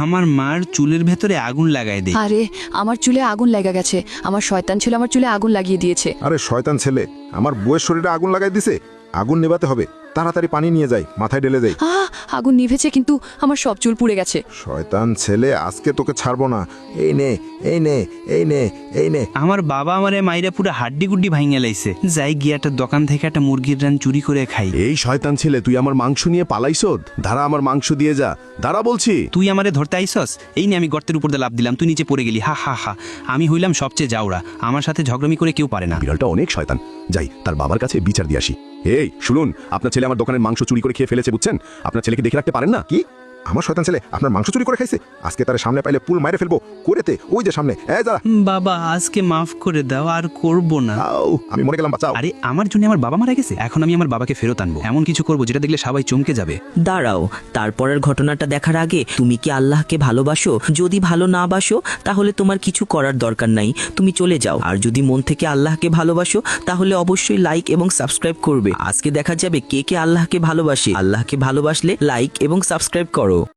আমার মার চুলের ভেতরে আগুন লাগাই দে। আরে আমার চুলে আগুন লেগে গেছে, আমার শয়তান ছিল আমার চুলে আগুন লাগিয়ে দিয়েছে। আরে শয়তান ছেলে, আমার বউয়ের শরীরে আগুন লাগাই দিছে। আগুন নেভাতে হবে, তাড়াতাড়ি পানি নিয়ে যাই, মাথায় ঢেলে যাই। আগুন নিভেছে কিন্তু আমার সব চুল পুড়ে গেছে। শয়তান ছেলে, আজকে তোকে ছাড়বো না। এই নে, এই নে, এই নে, এই নে। আমার বাবা আমারে মাইরা পুরো হাড্ডি গুড্ডি ভাঙে লাইছে। যাই গিয়ে একটা দোকান থেকে একটা মুরগির রান চুরি করে খাই। এই শয়তান ছেলে, তুই আমার মাংস নিয়ে পালাইছস? ধারা আমার মাংস দিয়ে যা, ধারা বলছি। তুই আমারে ধরতে আইসস? এই নিয়ে আমি গর্তের উপর দিয়ে লাফ দিলাম, তুই নিচে পড়ে গেলি। হা হা হা, আমি হইলাম সবচেয়ে জাউরা, আমার সাথে ঝগড়ামি করে কেউ পারে না। বিড়ালটা অনেক শয়তান, যাই তার বাবার কাছে বিচার দিয়ে আসি। এই শুনুন, আপনার ছেলে আমার দোকানের মাংস চুরি করে খেয়ে ফেলেছে, বুঝছেন? আপনার ছেলেকে দেখে রাখতে পারেন না? কি? আমার শয়তান ছেলে আপনার মাংস চুরি করে খাইছে? আজকে তার সামনে পাইলে পুল মাইরে ফেলবো। করেতে ওই যে সামনে, এই যারা। বাবা আজকে মাফ করে দাও, আর করব না। আমি মরে গেলাম, বাঁচাও। আরে আমার জন্য আমার বাবা মারা গেছে, এখন আমি আমার বাবাকে ফেরত আনবো। এমন কিছু করবো যেটা দেখলে সবাই চমকে যাবে। দাঁড়াও, তারপরের ঘটনাটা দেখার আগে তুমি কি আল্লাহকে ভালোবাসো? যদি ভালো না বাসো তাহলে তোমার কিছু করার দরকার নাই, তুমি চলে যাও। আর যদি মন থেকে আল্লাহকে ভালোবাসো তাহলে অবশ্যই লাইক এবং সাবস্ক্রাইব করবে। আজকে দেখা যাবে কে কে আল্লাহকে ভালোবাসে। আল্লাহকে ভালোবাসলে লাইক এবং সাবস্ক্রাইব করো।